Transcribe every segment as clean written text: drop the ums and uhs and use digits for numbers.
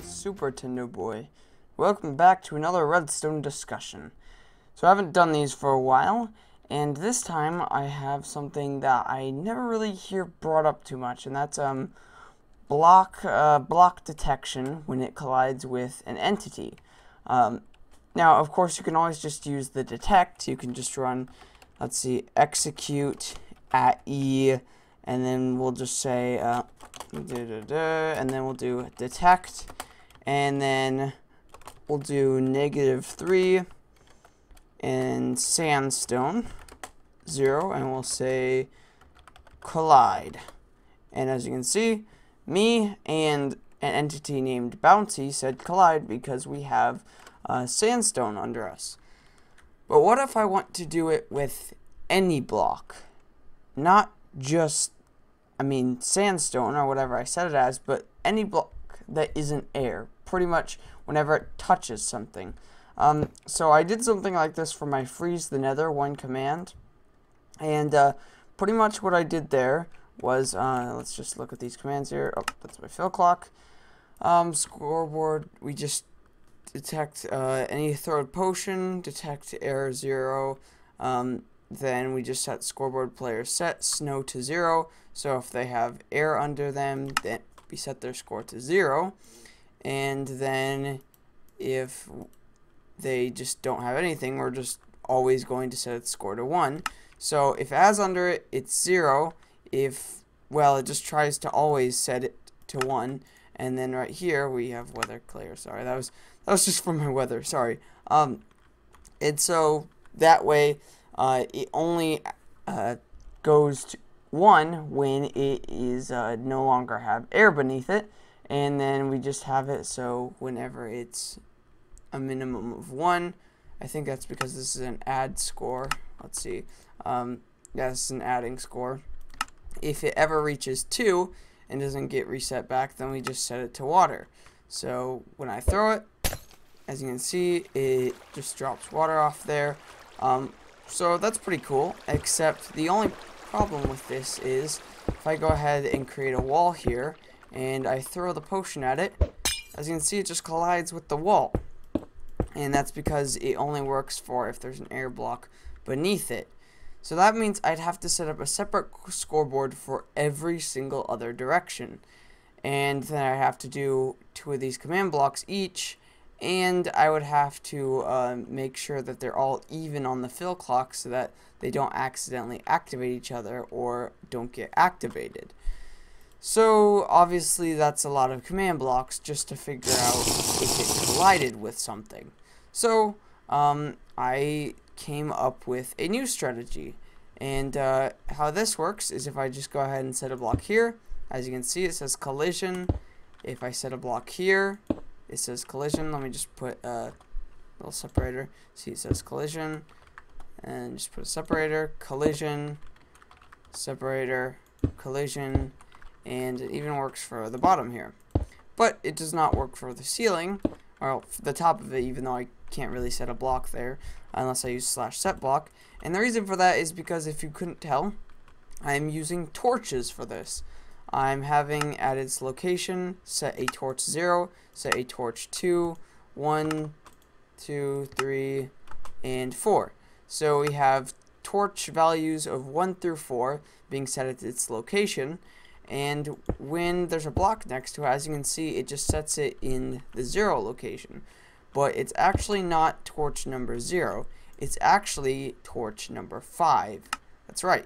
Super Tendo Boy. Welcome back to another Redstone discussion. So I haven't done these for a while, and this time I have something that I never really hear brought up too much, and that's block detection when it collides with an entity. Now, of course, you can always just use the detect. You can just run, let's see, execute at E, and then we'll just say and then we'll do detect, and then we'll do -3 and sandstone 0, and we'll say collide. And as you can see, me and an entity named Bouncy said collide because we have sandstone under us. But what if I want to do it with any block? Not just, sandstone or whatever I set it as, but any block that isn't air, pretty much whenever it touches something. So I did something like this for my freeze the nether one command, and pretty much what I did there was, let's just look at these commands here. Oh, that's my fill clock. Scoreboard, we just detect any thrown potion, detect error 0, then we just set scoreboard player set snow to 0, so if they have air under them, then we set their score to 0, and then if they just don't have anything, we're just always going to set its score to 1. So if it has under it, it's 0. If, well, it just tries to always set it to 1. And then right here we have weather clear. Sorry, that was just for my weather. Sorry. And so that way it only goes to 1 when it is no longer have air beneath it, and then we just have it so whenever it's a minimum of 1, I think that's because this is an add score. Let's see. Yeah, this is an adding score. If it ever reaches 2 and doesn't get reset back, then we just set it to water. So when I throw it, as you can see, it just drops water off there. So that's pretty cool, except the only problem with this is if I go ahead and create a wall here and I throw the potion at it, as you can see, it just collides with the wall. And that's because it only works for if there's an air block beneath it. So that means I'd have to set up a separate scoreboard for every single other direction. And then I have to do 2 of these command blocks each, and I would have to make sure that they're all even on the fill clock so that they don't accidentally activate each other or don't get activated. So obviously that's a lot of command blocks just to figure out if it collided with something. So I came up with a new strategy, and how this works is if I just go ahead and set a block here, as you can see, it says collision. If I set a block here, it says collision. Let me just put a little separator. See, it says collision, and just put a separator, collision, separator, collision, and it even works for the bottom here. But it does not work for the ceiling, or for the top of it, even though I can't really set a block there unless I use /set block. And the reason for that is because, if you couldn't tell, I'm using torches for this. I'm having at its location set a torch 0, set a torch 2, 1, 2, 3, and 4. So we have torch values of 1 through 4 being set at its location, and when there's a block next to it, as you can see, it just sets it in the 0 location. But it's actually not torch number 0, it's actually torch number 5. That's right.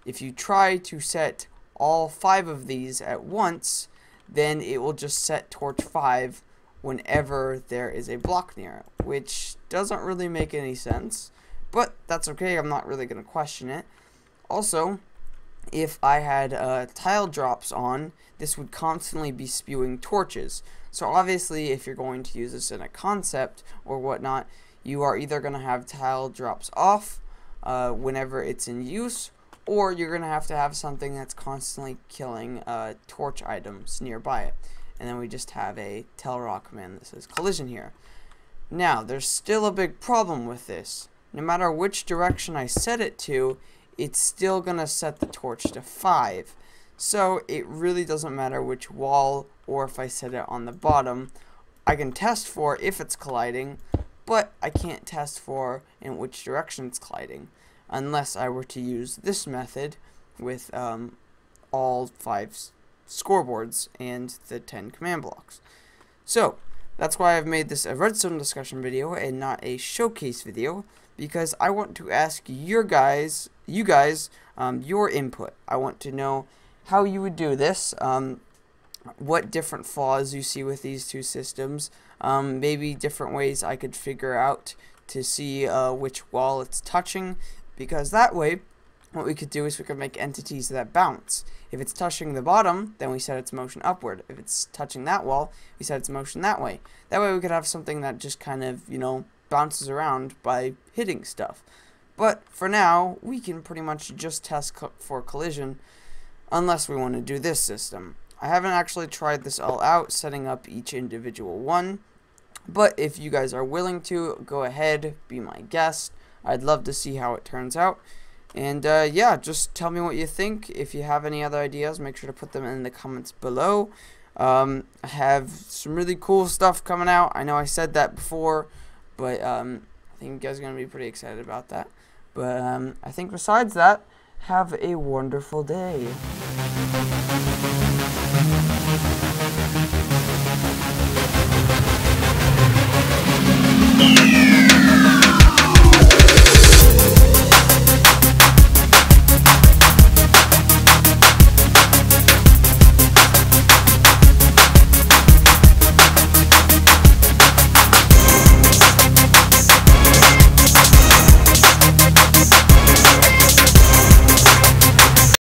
If you try to set all 5 of these at once, then it will just set torch 5 whenever there is a block near it, which doesn't really make any sense, but that's okay. I'm not really going to question it. Also, if I had tile drops on, this would constantly be spewing torches. So obviously, if you're going to use this in a concept or whatnot, you are either going to have tile drops off whenever it's in use, or you're going to have something that's constantly killing torch items nearby it. And then we just have a tell raw command that says collision here. Now, there's still a big problem with this. No matter which direction I set it to, it's still going to set the torch to 5. So it really doesn't matter which wall or if I set it on the bottom, I can test for if it's colliding, but I can't test for in which direction it's colliding, unless I were to use this method with all 5 scoreboards and the 10 command blocks. So that's why I've made this a redstone discussion video and not a showcase video, because I want to ask you guys your input. I want to know how you would do this, what different flaws you see with these two systems, maybe different ways I could figure out to see which wall it's touching, because that way what we could do is we could make entities that bounce. If it's touching the bottom, then we set its motion upward. If it's touching that wall, we set its motion that way. That way we could have something that just kind of, bounces around by hitting stuff. But for now, we can pretty much just test for collision, unless we want to do this system. I haven't actually tried this all out, setting up each individual one, but if you guys are willing to, go ahead, be my guest. I'd love to see how it turns out. And yeah, just tell me what you think. If you have any other ideas, make sure to put them in the comments below. I have some really cool stuff coming out. I know I said that before, but I think you guys are going to be pretty excited about that. But I think besides that, have a wonderful day.